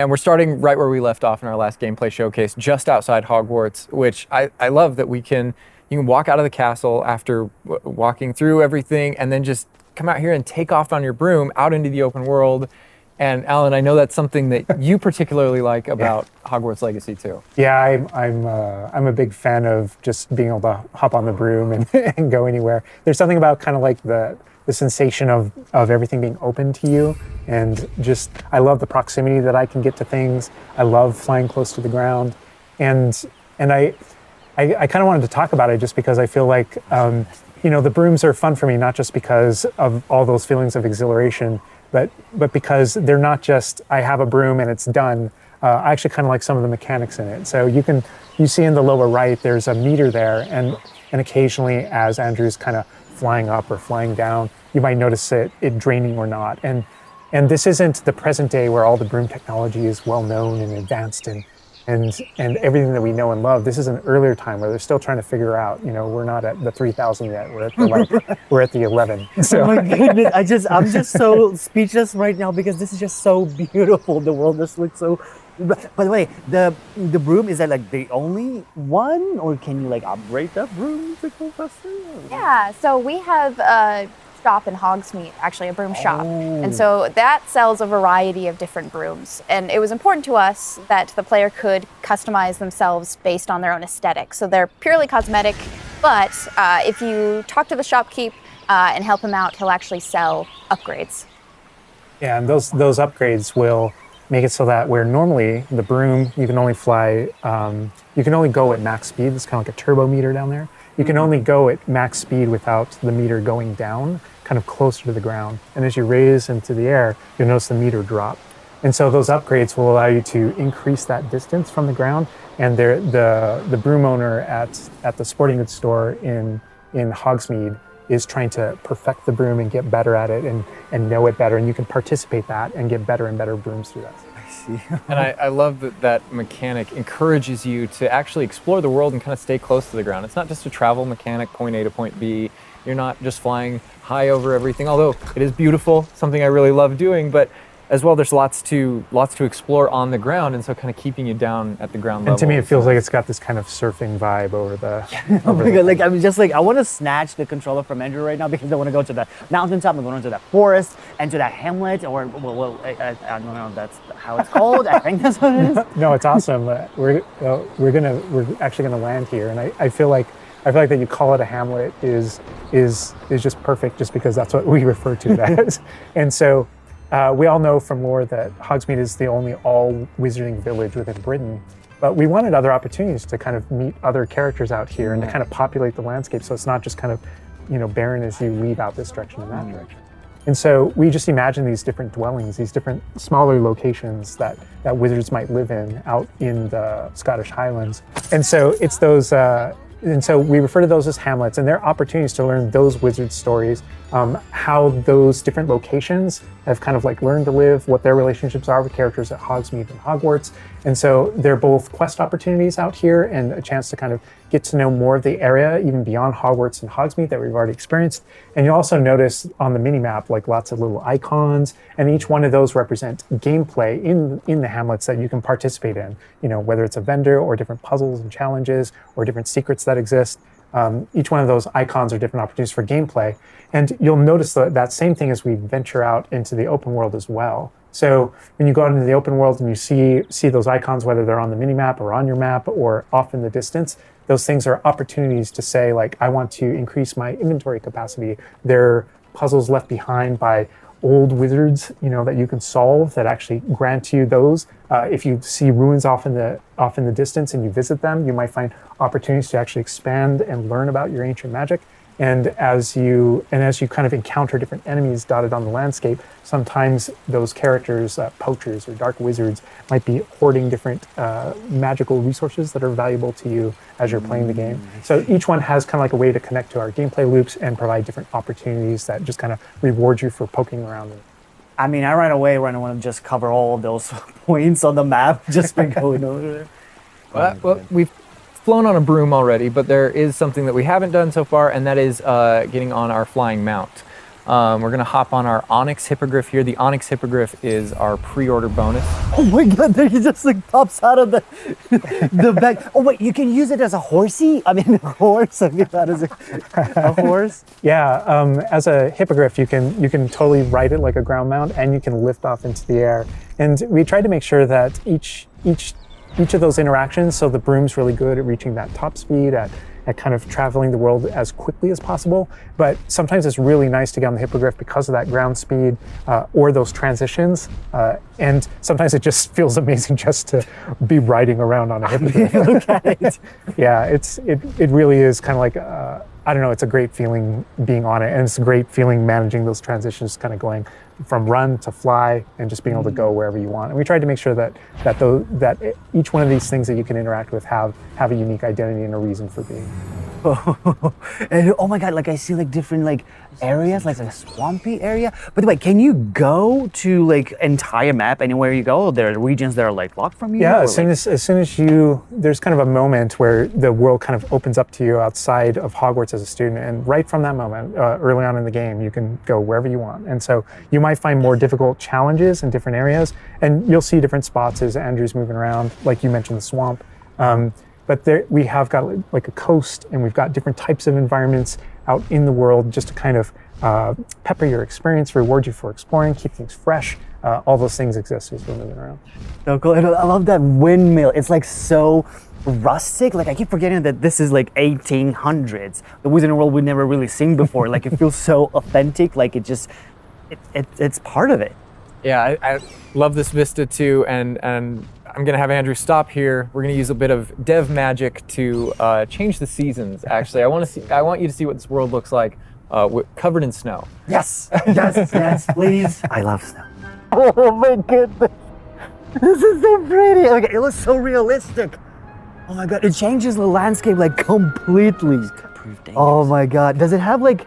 And we're starting right where we left off in our last gameplay showcase, just outside Hogwarts, which I love that you can walk out of the castle after walking through everything and then just come out here and take off on your broom out into the open world. And Alan, I know that's something that you particularly like about Hogwarts Legacy too. Yeah, I'm a big fan of just being able to hop on the broom and go anywhere. There's something about kind of like the sensation of everything being open to you, and just I love the proximity that I can get to things. I love flying close to the ground, and I kind of wanted to talk about it just because I feel like the brooms are fun for me, not just because of all those feelings of exhilaration, but because they're not just I have a broom and it's done. I actually kind of like some of the mechanics in it. So you see in the lower right there's a meter there, and occasionally as Andrew's kind of flying up or flying down, you might notice it draining or not. And this isn't the present day where all the broom technology is well known and advanced and everything that we know and love. This is an earlier time where they're still trying to figure out, we're not at the 3000 yet. We're at we're at the 11. So. Oh my goodness, I'm just so speechless right now because this is just so beautiful. The world just looks so. By the way, the broom, is that like the only one, or can you like upgrade that broom to go faster? Yeah, so we have a shop in Hogsmeade, actually a broom shop. And so that sells a variety of different brooms. And it was important to us that the player could customize themselves based on their own aesthetic. So they're purely cosmetic, but if you talk to the shopkeep and help him out, he'll actually sell upgrades. Yeah, and those upgrades will make it so that where normally the broom, you can only fly, you can only go at max speed. It's kind of like a turbo meter down there. You can only go at max speed without the meter going down, kind of closer to the ground. And as you raise into the air, you'll notice the meter drop. And so those upgrades will allow you to increase that distance from the ground. And the broom owner at the sporting goods store in Hogsmeade is trying to perfect the broom and get better at it and know it better. And you can participate that and get better and better brooms through that. I see. And I love that mechanic encourages you to actually explore the world and kind of stay close to the ground. It's not just a travel mechanic, point A to point B. You're not just flying high over everything, although it is beautiful, something I really love doing, but as well, there's lots to explore on the ground, and so kind of keeping you down at the ground level. And to me, it feels like it's got this kind of surfing vibe over the. Oh my god! Like I'm just like I want to snatch the controller from Andrew right now because I want to go to the mountaintop and go into that forest and to that hamlet, or I don't know if that's how it's called. I think that's what it is. No, it's awesome. We're actually gonna land here, and I feel like that you call it a hamlet is just perfect, just because that's what we refer to it as, and so. We all know from lore that Hogsmeade is the only all-wizarding village within Britain, but we wanted other opportunities to kind of meet other characters out here and to kind of populate the landscape, so it's not just kind of, barren as you leave out this direction and that direction. And so we just imagine these different dwellings, these different smaller locations that wizards might live in out in the Scottish Highlands. And so it's those. And so we refer to those as hamlets, and they're opportunities to learn those wizard stories, how those different locations have kind of like learned to live, what their relationships are with characters at Hogsmeade and Hogwarts. And so they're both quest opportunities out here and a chance to kind of get to know more of the area, even beyond Hogwarts and Hogsmeade that we've already experienced. And you'll also notice on the mini-map, like lots of little icons, and each one of those represent gameplay in the hamlets that you can participate in, whether it's a vendor or different puzzles and challenges or different secrets that exist. Each one of those icons are different opportunities for gameplay. And you'll notice that same thing as we venture out into the open world as well. So when you go out into the open world and you see those icons, whether they're on the mini-map or on your map or off in the distance, those things are opportunities to say, like, I want to increase my inventory capacity. They're puzzles left behind by old wizards, that you can solve that actually grant you those. If you see ruins off in the distance and you visit them, you might find opportunities to actually expand and learn about your ancient magic. And as you kind of encounter different enemies dotted on the landscape, sometimes those characters, poachers or dark wizards, might be hoarding different magical resources that are valuable to you as you're playing the game. So each one has kind of like a way to connect to our gameplay loops and provide different opportunities that just kind of reward you for poking around. I mean, I ran away when I want to just cover all of those points on the map, just by going over there. Well, we've flown on a broom already, but there is something that we haven't done so far, and that is getting on our flying mount. We're gonna hop on our Onyx Hippogriff here. The Onyx Hippogriff is our pre-order bonus. Oh my god, there he just like pops out of the the back. Oh wait, you can use it as a horsey? I mean, a horse. I mean, that is a horse. Yeah, as a hippogriff, you can totally ride it like a ground mount, and you can lift off into the air. And we tried to make sure that each of those interactions, so the broom's really good at reaching that top speed, at kind of traveling the world as quickly as possible. But sometimes it's really nice to get on the hippogriff because of that ground speed or those transitions. And sometimes it just feels amazing just to be riding around on a hippogriff. Look at it. Yeah, it really is kind of like, I don't know, it's a great feeling being on it. And it's a great feeling managing those transitions, kind of going from run to fly and just being able to go wherever you want. And we tried to make sure that each one of these things that you can interact with have a unique identity and a reason for being. And oh my god, like I see like different like areas, like a swampy area. By the way, can you go to like entire map anywhere you go? Or there are regions that are like locked from you? Yeah, or, as soon as you, there's kind of a moment where the world kind of opens up to you outside of Hogwarts as a student, and right from that moment, early on in the game, you can go wherever you want. And so you might find more difficult challenges in different areas, and you'll see different spots as Andrew's moving around, like you mentioned, the swamp. But there, we have got like a coast, and we've got different types of environments out in the world just to kind of pepper your experience, reward you for exploring, keep things fresh. All those things exist as we're moving around. So cool. And I love that windmill. It's like so rustic. Like I keep forgetting that this is like 1800s. The Wizarding World we've never really seen before. Like it feels so authentic. Like it's part of it. Yeah, I love this vista too, and I'm gonna have Andrew stop here. We're gonna use a bit of dev magic to change the seasons. Actually, I want you to see what this world looks like covered in snow. Yes, yes, please. I love snow. Oh my goodness, this is so pretty. Okay, it looks so realistic. Oh my god, it changes the landscape like completely. Oh my god, does it have like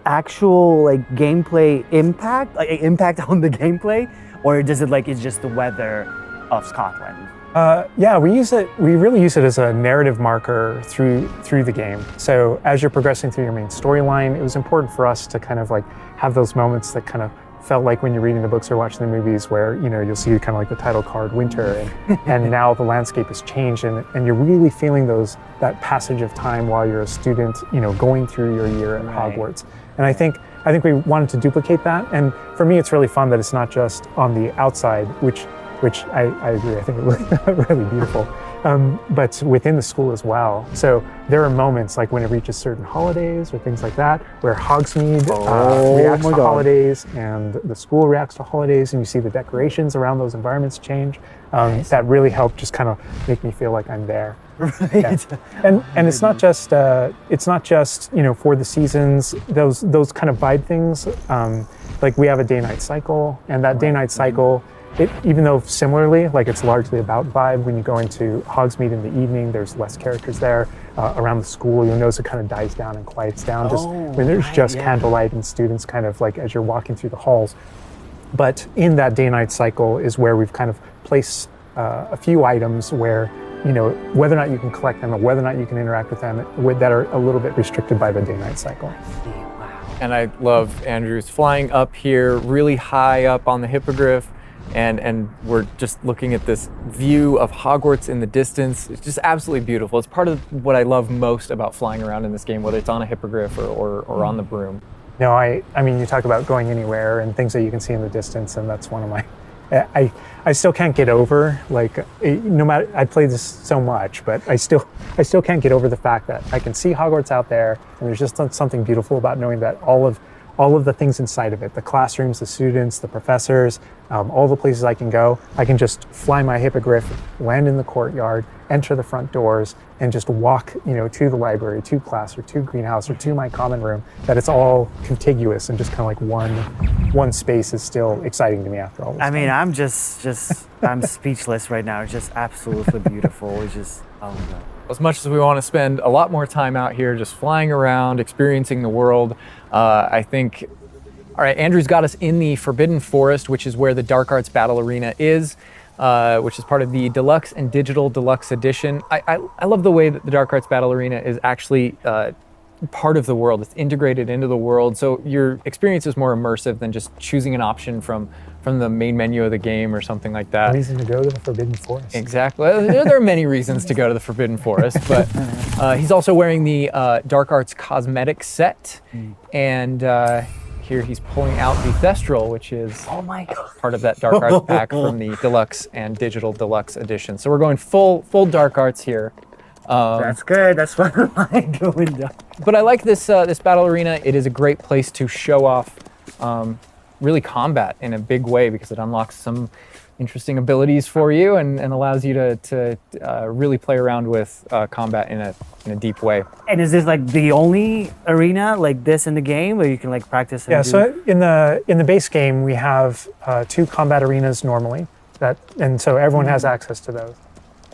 actual like gameplay impact, like impact on the gameplay, or does it like it's just the weather of Scotland? Yeah, we really use it as a narrative marker through the game. So as you're progressing through your main storyline, it was important for us to kind of like have those moments that kind of felt like when you're reading the books or watching the movies where, you know, you'll see kind of like the title card winter and now the landscape has changed and you're really feeling that passage of time while you're a student, you know, going through your year at Hogwarts. And I think we wanted to duplicate that. And for me, it's really fun that it's not just on the outside, which I agree, I think it looked really beautiful, but within the school as well. So there are moments like when it reaches certain holidays or things like that, where Hogsmeade reacts to holidays and the school reacts to holidays, and you see the decorations around those environments change. That really helped just kind of make me feel like I'm there. Right. Yeah. And it's not just you know, for the seasons, those kind of vibe things. Like we have a day-night cycle, and that day-night cycle, even though similarly, like it's largely about vibe, when you go into Hogsmeade in the evening, there's less characters there. Around the school, you'll notice it kind of dies down and quiets down just when there's candlelight and students kind of like as you're walking through the halls. But in that day-night cycle is where we've kind of placed a few items where, you know, whether or not you can collect them or whether or not you can interact with them that are a little bit restricted by the day-night cycle. And I love Andrew's flying up here, really high up on the hippogriff. And we're just looking at this view of Hogwarts in the distance. It's just absolutely beautiful. It's part of what I love most about flying around in this game, whether it's on a hippogriff or on the broom. No, I mean, you talk about going anywhere and things that you can see in the distance, and that's one of my, I still can't get over, like, no matter, I played this so much, but I still can't get over the fact that I can see Hogwarts out there, and there's just something beautiful about knowing that all of the things inside of it, the classrooms, the students, the professors, all the places I can go, I can just fly my hippogriff, land in the courtyard, enter the front doors, and just walk, you know, to the library, to class, or to greenhouse, or to my common room, that it's all contiguous and just kind of like one space is still exciting to me after all this time. mean, I'm just I'm speechless right now. It's just absolutely beautiful. It's just, oh my God. As much as we want to spend a lot more time out here just flying around, experiencing the world, I think, all right, Andrew's got us in the Forbidden Forest, which is where the Dark Arts Battle Arena is, which is part of the Deluxe and Digital Deluxe Edition. I love the way that the Dark Arts Battle Arena is actually part of the world. It's integrated into the world, so your experience is more immersive than just choosing an option from the main menu of the game or something like that. Reason to go to the Forbidden Forest. Exactly. There are many reasons to go to the Forbidden Forest, but he's also wearing the Dark Arts cosmetic set, and here he's pulling out the Thestral, which is part of that Dark Arts pack from the Deluxe and Digital Deluxe edition. So we're going full Dark Arts here. That's good. That's what I like doing. But I like this this battle arena. It is a great place to show off really combat in a big way, because it unlocks some interesting abilities for you and allows you to really play around with combat in a deep way. And is this like the only arena like this in the game where you can like practice? Yeah. So in the base game, we have 2 combat arenas normally, and so everyone has access to those.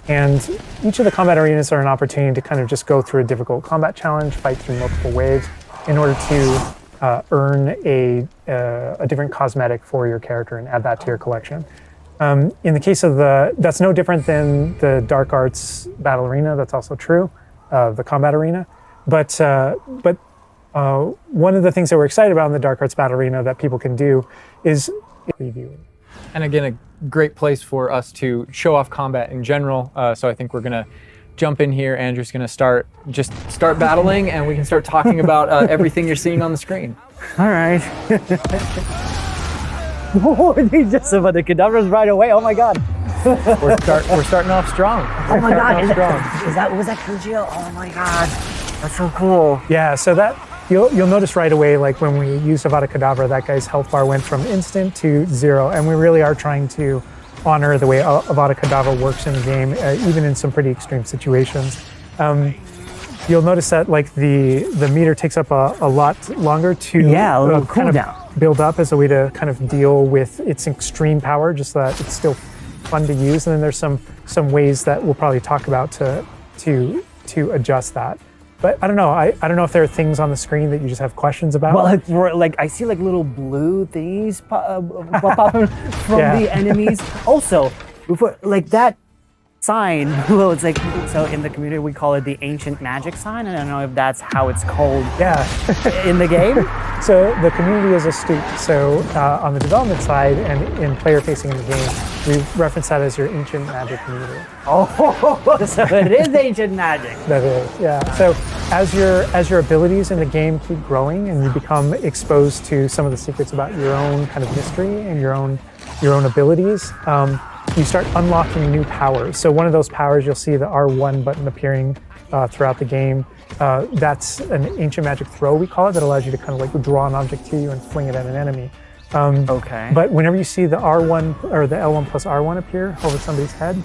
And each of the combat arenas are an opportunity to kind of just go through a difficult combat challenge, fight through multiple waves, in order to earn a different cosmetic for your character and add that to your collection. In the case of that's no different than the Dark Arts Battle Arena. That's also true, the combat arena. But one of the things that we're excited about in the Dark Arts Battle Arena that people can do is preview. And again, a great place for us to show off combat in general. So I think we're gonna jump in here. Andrew's gonna start battling, and we can start talking about everything you're seeing on the screen. All right. Oh, they just about the cadavers right away. Oh my God. We're starting off strong. Oh my God. Was that Kujio? Oh my God. That's so cool. Yeah. So that you'll notice right away, like when we used Avada Kedavra, that guy's health bar went from instant to 0, and we really are trying to honor the way Avada Kedavra works in the game, even in some pretty extreme situations. You'll notice that like the meter takes up a lot longer to a little kind cooldown. of build up as a way to kind of deal with its extreme power, just so that it's still fun to use. And then there's some ways that we'll probably talk about to adjust that. But I don't know. I don't know if there are things on the screen that you just have questions about. Well, like I see like little blue things popping from the enemies. Also, before like that sign, well, it's like, so in the community we call it the ancient magic sign. I don't know if that's how it's called. In the game. So the community is astute. So on the development side and in player facing in the game, we reference that as your ancient magic meter. Oh, so it is ancient magic. That is, yeah. So as your abilities in the game keep growing and you become exposed to some of the secrets about your own kind of mystery and your own abilities, you start unlocking new powers. So one of those powers, you'll see the R1 button appearing throughout the game. That's an ancient magic throw, we call it, that allows you to kind of like draw an object to you and fling it at an enemy. But whenever you see the R1 or the L1 plus R1 appear over somebody's head,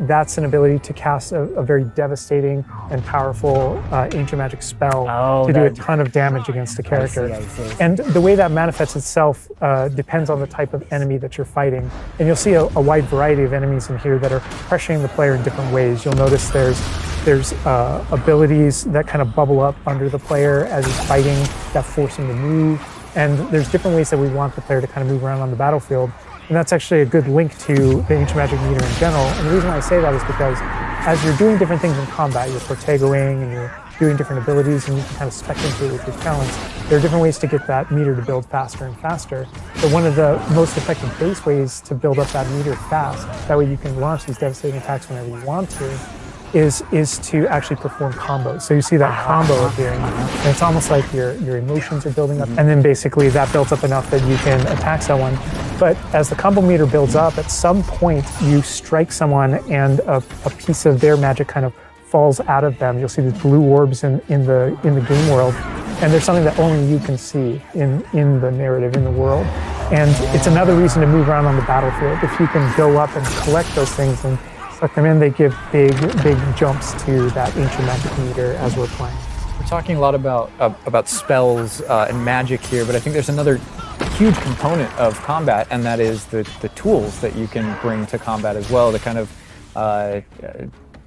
that's an ability to cast a very devastating and powerful ancient magic spell to do a ton of damage against the character. I see. And the way that manifests itself depends on the type of enemy that you're fighting. And you'll see a wide variety of enemies in here that are pressuring the player in different ways. You'll notice there's abilities that kind of bubble up under the player as he's fighting that force him to move. And there's different ways that we want the player to kind of move around on the battlefield. And that's actually a good link to the ancient magic meter in general. And the reason why I say that is because as you're doing different things in combat, you're protegoing and you're doing different abilities and you can kind of spec into it with your talents, there are different ways to get that meter to build faster and faster. But one of the most effective base ways to build up that meter fast, that way you can launch these devastating attacks whenever you want to, is to actually perform combos. So you see that combo appearing, and it's almost like your emotions are building up, and then basically that builds up enough that you can attack someone. But as the combo meter builds up, at some point you strike someone and a piece of their magic kind of falls out of them. You'll see the blue orbs in the game world, and there's something that only you can see in the narrative, in the world. And it's another reason to move around on the battlefield. If you can go up and collect those things and suck them in, they give big jumps to that ancient magic meter as we're playing. We're talking a lot about spells and magic here, but I think there's another huge component of combat, and that is the tools that you can bring to combat as well to kind of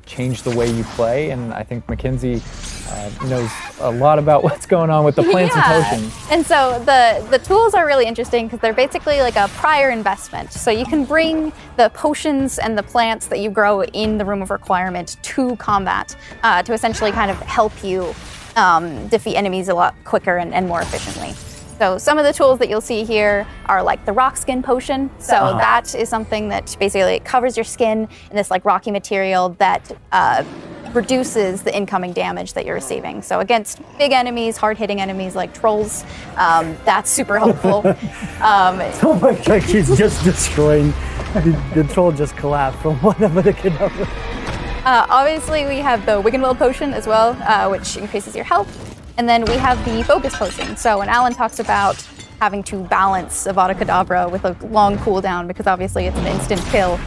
change the way you play. And I think Mackenzie knows a lot about what's going on with the plants and potions. And so the tools are really interesting because they're basically like a prior investment. So you can bring the potions and the plants that you grow in the Room of Requirement to combat to essentially kind of help you defeat enemies a lot quicker and more efficiently. So some of the tools that you'll see here are like the rock skin potion. So that is something that basically covers your skin in this like rocky material that reduces the incoming damage that you're receiving. So against big enemies, hard-hitting enemies like trolls, that's super helpful. Oh my god, he's just destroying. The troll just collapsed from one of the cadavers. Obviously, we have the Wiggenweld potion as well, which increases your health. And then we have the focus potion. So when Alan talks about having to balance Avada Kedavra with a long cooldown, because obviously it's an instant kill,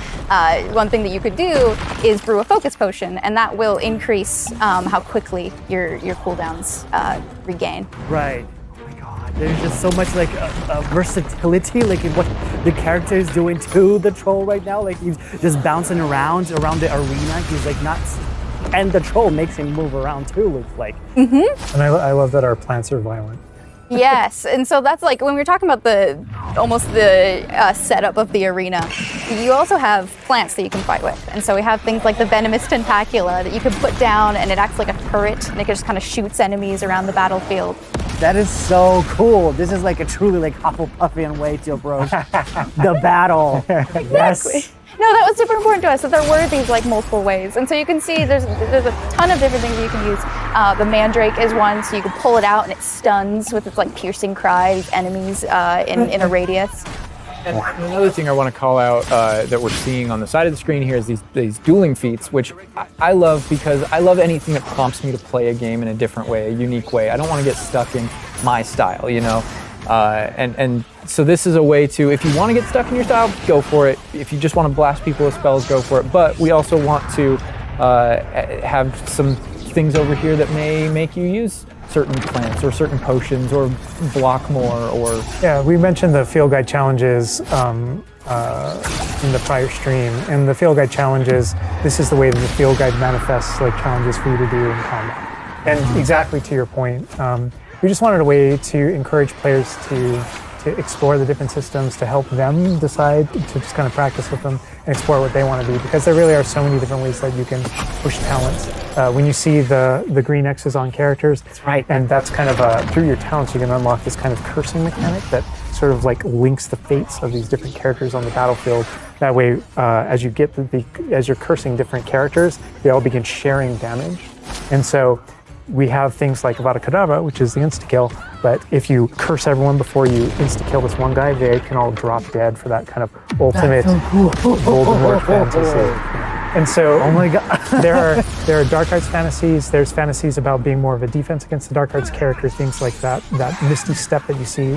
one thing that you could do is brew a focus potion, and that will increase how quickly your cooldowns regain. Right. Oh my god. There's just so much like versatility, like in what the character is doing to the troll right now. Like he's just bouncing around the arena. He's like not. And the troll makes him move around too, looks like. And I love that our plants are violent. Yes, and so that's like when we were talking about the setup of the arena, you also have plants that you can fight with. And so we have things like the venomous tentacula that you can put down, and it acts like a turret, and it just kind of shoots enemies around the battlefield. That is so cool. This is like a truly like Hufflepuffian way to approach the battle. Yes. No, that was super important to us, that there were these like multiple ways. And so you can see there's a ton of different things that you can use. The mandrake is one, so you can pull it out and it stuns with its like piercing cry these enemies in a radius. And another thing I want to call out that we're seeing on the side of the screen here is these dueling feats, which I love because I love anything that prompts me to play a game in a different way, a unique way. I don't want to get stuck in my style, you know? And so this is a way to, if you want to get stuck in your style, go for it. If you just want to blast people with spells, go for it. But we also want to have some things over here that may make you use certain plants or certain potions or block more or... Yeah, we mentioned the field guide challenges in the prior stream. And the field guide challenges, this is the way that the field guide manifests like challenges for you to do in combat. And exactly to your point, we just wanted a way to encourage players to explore the different systems, to help them decide, to just kind of practice with them and explore what they want to do, because there really are so many different ways that you can push talents. When you see the green X's on characters, that's right. And that's kind of through your talents you can unlock this kind of cursing mechanic that sort of like links the fates of these different characters on the battlefield. That way, as you get as you're cursing different characters, they all begin sharing damage, and so. We have things like Avada Kedavra, which is the insta-kill, but if you curse everyone before you insta-kill this one guy, they can all drop dead for that kind of ultimate Voldemort fantasy. And so, oh my god, there are dark arts fantasies. There's fantasies about being more of a defense against the dark arts character, things like that misty step that you see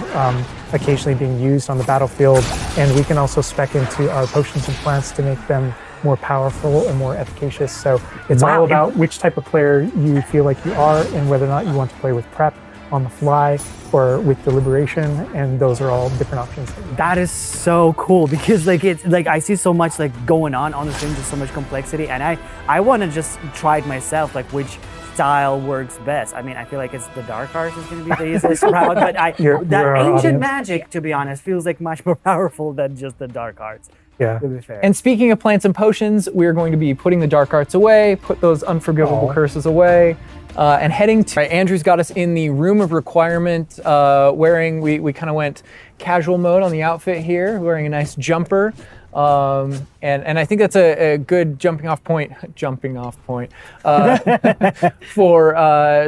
occasionally being used on the battlefield. And we can also spec into our potions and plants to make them more powerful and more efficacious. So it's all about which type of player you feel like you are and whether or not you want to play with prep on the fly or with deliberation, and those are all different options. That is so cool because like it's like I see so much like going on the screen, just so much complexity, and I want to just try it myself, like which style works best. I mean, I feel like it's the dark arts is going to be the easiest route, but that ancient magic, to be honest, feels like much more powerful than just the dark arts. Yeah. To be fair. And speaking of plants and potions, we're going to be putting the dark arts away, put those unforgivable curses away, and heading to... Right, Andrew's got us in the room of requirement, wearing... We kind of went casual mode on the outfit here, wearing a nice jumper. And I think that's a good jumping off point for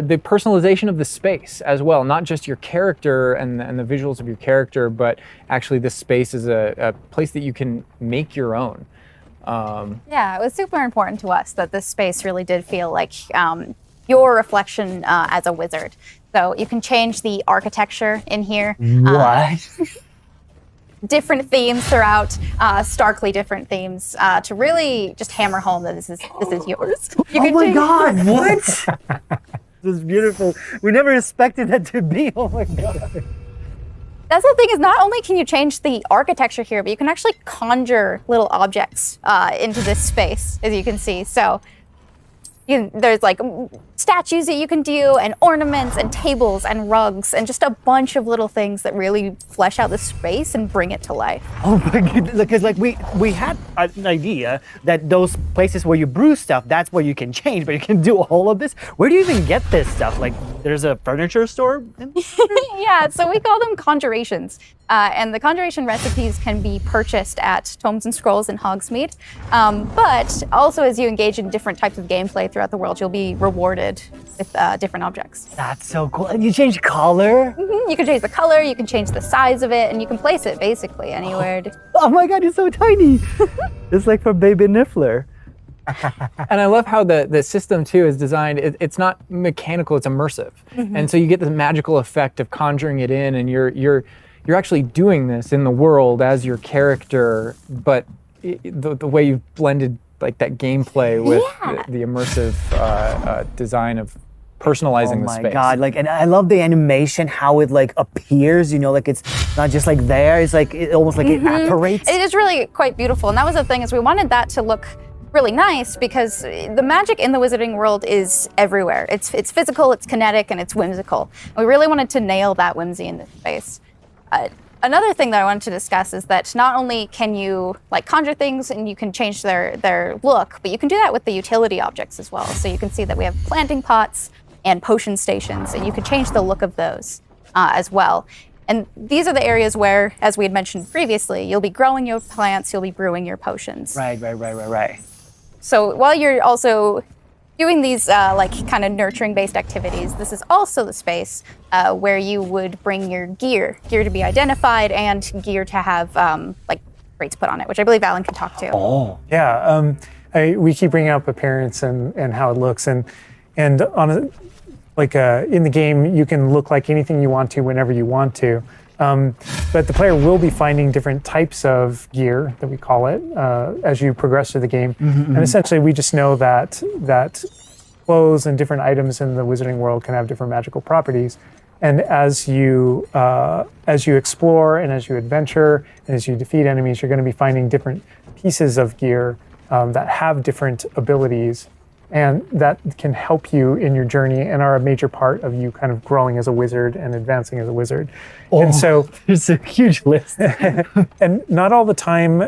the personalization of the space as well. Not just your character and the visuals of your character, but actually this space is a place that you can make your own. Yeah, it was super important to us that this space really did feel like your reflection as a wizard. So you can change the architecture in here. What? Different themes throughout, starkly different themes, to really just hammer home that this is yours. Oh my god, what? This is beautiful. We never expected that to be. Oh my god. That's the thing, is not only can you change the architecture here, but you can actually conjure little objects into this space, as you can see. So There's like statues that you can do, and ornaments, and tables, and rugs, and just a bunch of little things that really flesh out the space and bring it to life. Oh my goodness, because like we had an idea that those places where you brew stuff, that's where you can change, but you can do all of this. Where do you even get this stuff? Like there's a furniture store? Yeah, so we call them conjurations. And the conjuration recipes can be purchased at Tomes and Scrolls in Hogsmeade. But also as you engage in different types of gameplay throughout the world, you'll be rewarded with different objects. That's so cool. And you change color? You can change the color, you can change the size of it, and you can place it basically anywhere. Oh my God, it's so tiny. It's like for baby Niffler. And I love how the system too is designed. It's not mechanical; it's immersive, and so you get the magical effect of conjuring it in, and you're actually doing this in the world as your character. But the way you've blended like that gameplay with the immersive design of personalizing the space. Oh my God, like, and I love the animation, how it like appears, you know, like it's not just like there, it's like, it almost like it apparates. It is really quite beautiful, and that was the thing, is we wanted that to look really nice because the magic in the wizarding world is everywhere. It's physical, it's kinetic, and it's whimsical. And we really wanted to nail that whimsy in this space. Another thing that I wanted to discuss is that not only can you like conjure things and you can change their look, but you can do that with the utility objects as well. So you can see that we have planting pots and potion stations, and you can change the look of those as well. And these are the areas where, as we had mentioned previously, you'll be growing your plants, you'll be brewing your potions. Right. So while you're also doing these like kind of nurturing based activities, this is also the space where you would bring your gear to be identified and gear to have like rates put on it, which I believe Alan can talk to. Oh. Yeah, we keep bringing up appearance and how it looks, and on a, like in the game you can look like anything you want to whenever you want to. But the player will be finding different types of gear, that we call it, as you progress through the game. And essentially, we just know that clothes and different items in the wizarding world can have different magical properties. And as you explore and as you adventure and as you defeat enemies, you're going to be finding different pieces of gear that have different abilities, and that can help you in your journey and are a major part of you kind of growing as a wizard and advancing as a wizard. Oh, and so there's a huge list. and not all the time,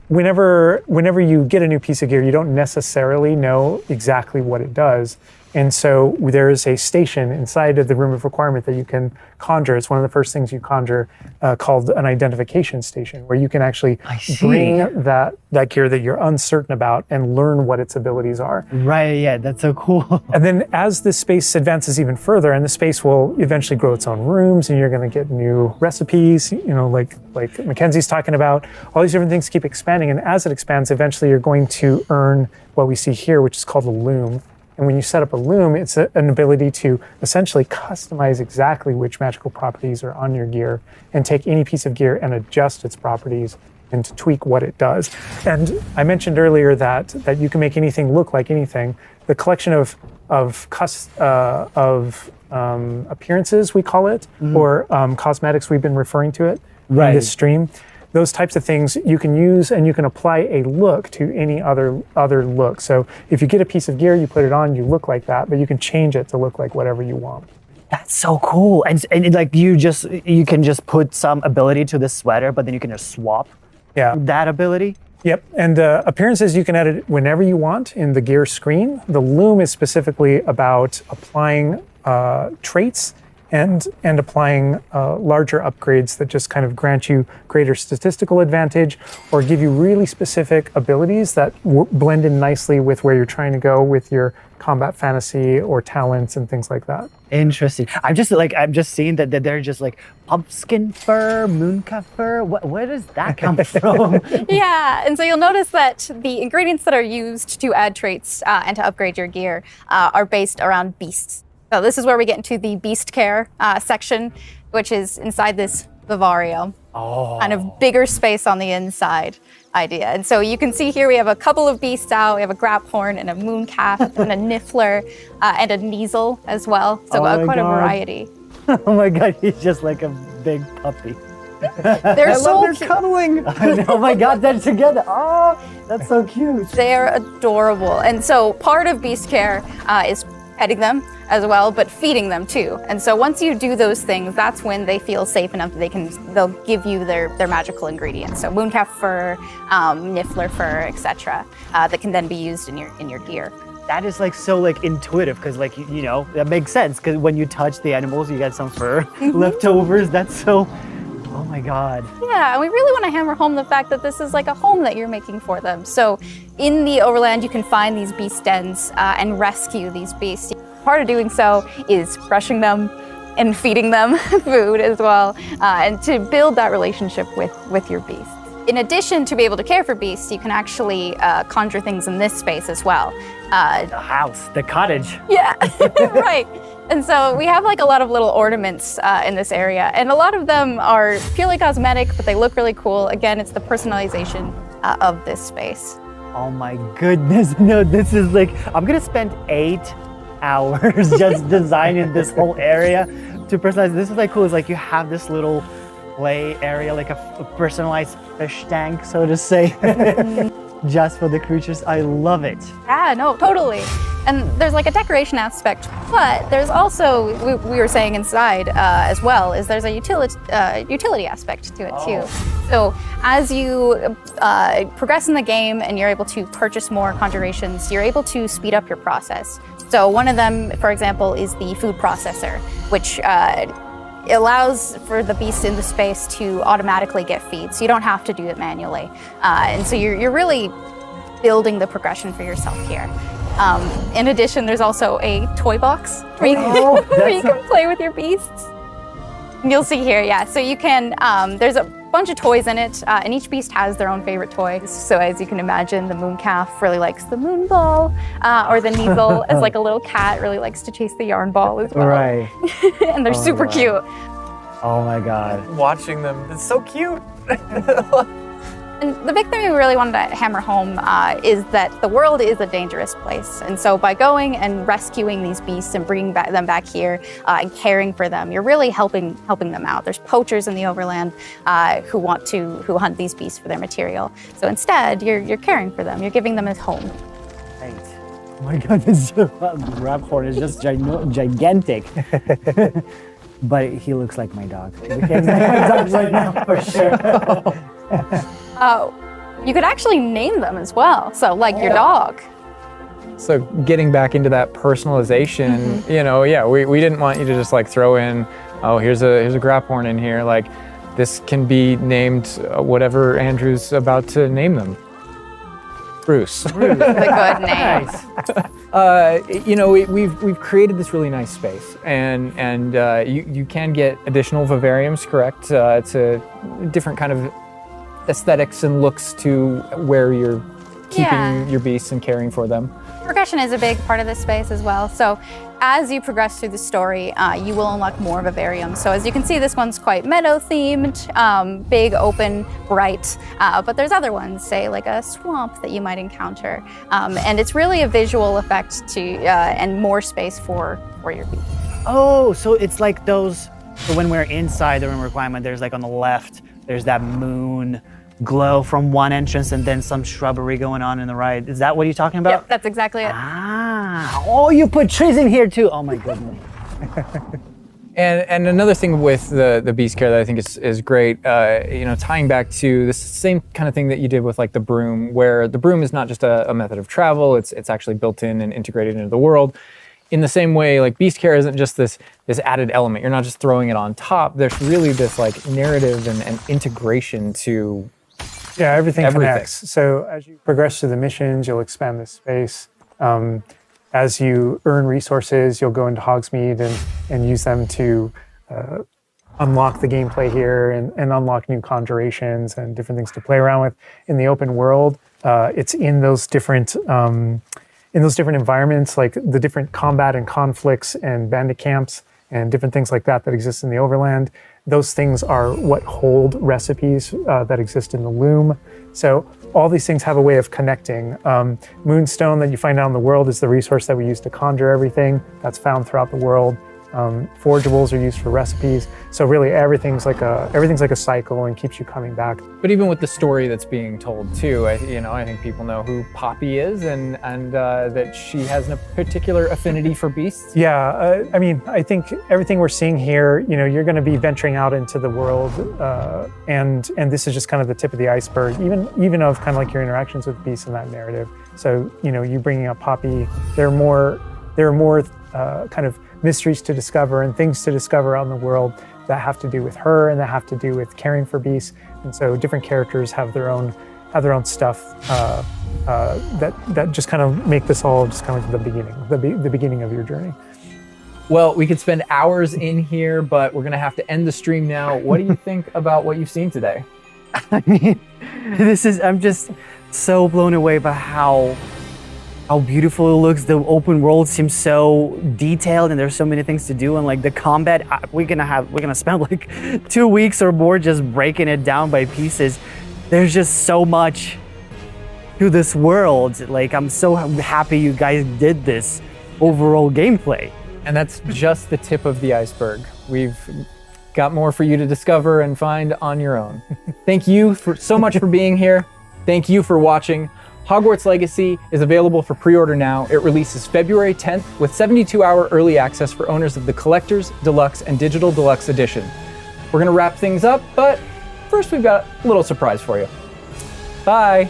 whenever you get a new piece of gear, you don't necessarily know exactly what it does. And so there is a station inside of the Room of Requirement that you can conjure. It's one of the first things you conjure, called an identification station, where you can actually bring that gear that you're uncertain about and learn what its abilities are. Right, yeah, that's so cool. And then as the space advances even further, and the space will eventually grow its own rooms, and you're going to get new recipes, you know, like Mackenzie's talking about, all these different things keep expanding. And as it expands, eventually you're going to earn what we see here, which is called a loom. And when you set up a loom, it's an ability to essentially customize exactly which magical properties are on your gear, and take any piece of gear and adjust its properties and to tweak what it does. And I mentioned earlier that you can make anything look like anything. The collection of appearances, we call it, or cosmetics, we've been referring to it in this stream. Those types of things you can use, and you can apply a look to any other look. So if you get a piece of gear, you put it on, you look like that, but you can change it to look like whatever you want. That's so cool. And like you can just put some ability to the sweater, but then you can just swap that ability. Yep, and appearances you can edit whenever you want in the gear screen. The loom is specifically about applying traits and applying larger upgrades that just kind of grant you greater statistical advantage, or give you really specific abilities that blend in nicely with where you're trying to go with your combat fantasy or talents and things like that. Interesting. I'm just seeing that they're just like pumpkin fur, mooncalf fur. Where does that come from? Yeah, and so you'll notice that the ingredients that are used to add traits and to upgrade your gear are based around beasts. So this is where we get into the beast care section, which is inside this vivarium. Kind of bigger space on the inside idea. And so you can see here we have a couple of beasts out. We have a graphorn and a mooncalf and a niffler and a kneasel as well. So quite a variety. Oh my God, he's just like a big puppy. They're so They're cute. cuddling. Oh my God, they're together. Oh, that's so cute. They're adorable. And so part of beast care is petting them as well, but feeding them too. And so once you do those things, that's when they feel safe enough that they'll give you their magical ingredients. So mooncalf fur, niffler fur, etc. That can then be used in your gear. That is like so like intuitive because like you know that makes sense because when you touch the animals you get some fur leftovers. That's so. Oh my God. Yeah, and we really want to hammer home the fact that this is like a home that you're making for them. So in the overland, you can find these beast dens and rescue these beasts. Part of doing so is brushing them and feeding them food as well, and to build that relationship with your beasts. In addition to be able to care for beasts, you can actually conjure things in this space as well. The house, the cottage. Yeah, right. And so we have like a lot of little ornaments in this area, and a lot of them are purely cosmetic, but they look really cool. Again, it's the personalization of this space. Oh my goodness. No, this is like, I'm gonna spend 8 hours just designing this whole area to personalize. This is like cool. It's like you have this little play area, like a personalized fish tank, so to say, just for the creatures. I love it. Yeah, no, totally. And there's like a decoration aspect, but there's also, we were saying inside as well, is there's a utility aspect to it too. So as you progress in the game and you're able to purchase more conjurations, you're able to speed up your process. So one of them, for example, is the food processor, which allows for the beast in the space to automatically get feed, so you don't have to do it manually. And so you're really building the progression for yourself here. In addition, there's also a toy box where you can play with your beasts. You'll see here, yeah. So you can, there's a bunch of toys in it, and each beast has their own favorite toy. So as you can imagine, the mooncalf really likes the moon ball, or the Neasel, as like a little cat, really likes to chase the yarn ball as well. Right. And they're super cute. Oh my God. Watching them, it's so cute. And the big thing we really wanted to hammer home is that the world is a dangerous place. And so by going and rescuing these beasts and bringing them back here and caring for them, you're really helping them out. There's poachers in the overland who hunt these beasts for their material. So instead, you're caring for them. You're giving them a home. Right. Oh my God, this Raphorn is just gigantic. But he looks like my dog. He looks like my dog right now, for sure. You could actually name them as well. So like your dog. So getting back into that personalization, you know, yeah, we didn't want you to just like throw in, oh, here's a Graphorn in here. Like this can be named whatever Andrew's about to name them. Bruce. That's a good name. You know, we've created this really nice space, and you can get additional vivariums, correct? To different kind of aesthetics and looks to where you're keeping your beasts and caring for them. Progression is a big part of this space as well. So as you progress through the story, you will unlock more vivariums. So as you can see, this one's quite meadow themed, big, open, bright, but there's other ones, say like a swamp that you might encounter. And it's really a visual effect and more space for your beast. Oh, so it's like those, so when we're inside the room requirement, there's like on the left, there's that moon glow from one entrance and then some shrubbery going on in the right. Is that what you're talking about? Yep, that's exactly it. Ah, oh, you put trees in here too. Oh my goodness. And another thing with the beast care that I think is great, you know, tying back to this same kind of thing that you did with like the broom, where the broom is not just a method of travel, it's actually built in and integrated into the world. In the same way, like beast care isn't just this added element. You're not just throwing it on top. There's really this like narrative and integration to everything connects. So as you progress through the missions, you'll expand this space. As you earn resources, you'll go into Hogsmeade and use them to unlock the gameplay here and unlock new conjurations and different things to play around with. In the open world, it's in those different environments, like the different combat and conflicts and bandit camps and different things like that exist in the overland. Those things are what hold recipes that exist in the loom. So all these things have a way of connecting. Moonstone that you find out in the world is the resource that we use to conjure everything. That's found throughout the world. Forgeables are used for recipes. So really, everything's like a cycle and keeps you coming back. But even with the story that's being told too, I think people know who Poppy is and that she has a particular affinity for beasts. Yeah, I mean, I think everything we're seeing here, you're going to be venturing out into the world, and this is just kind of the tip of the iceberg, even of kind of like your interactions with beasts in that narrative. So, you bringing up Poppy, there are more kind of mysteries to discover and things to discover out in the world that have to do with her and that have to do with caring for beasts. And so different characters have their own stuff that just kind of make this all just kind of like the beginning of your journey. Well, we could spend hours in here, but we're gonna have to end the stream now. What do you think about what you've seen today? I mean, I'm just so blown away by how beautiful it looks. The open world seems so detailed, and there's so many things to do. And like the combat, we're gonna spend like 2 weeks or more just breaking it down by pieces. There's just so much to this world. Like, I'm so happy you guys did this overall gameplay. And that's just the tip of the iceberg. We've got more for you to discover and find on your own. Thank you so much for being here. Thank you for watching. Hogwarts Legacy is available for pre-order now. It releases February 10th with 72-hour early access for owners of the Collector's, Deluxe, and Digital Deluxe Edition. We're gonna wrap things up, but first we've got a little surprise for you. Bye.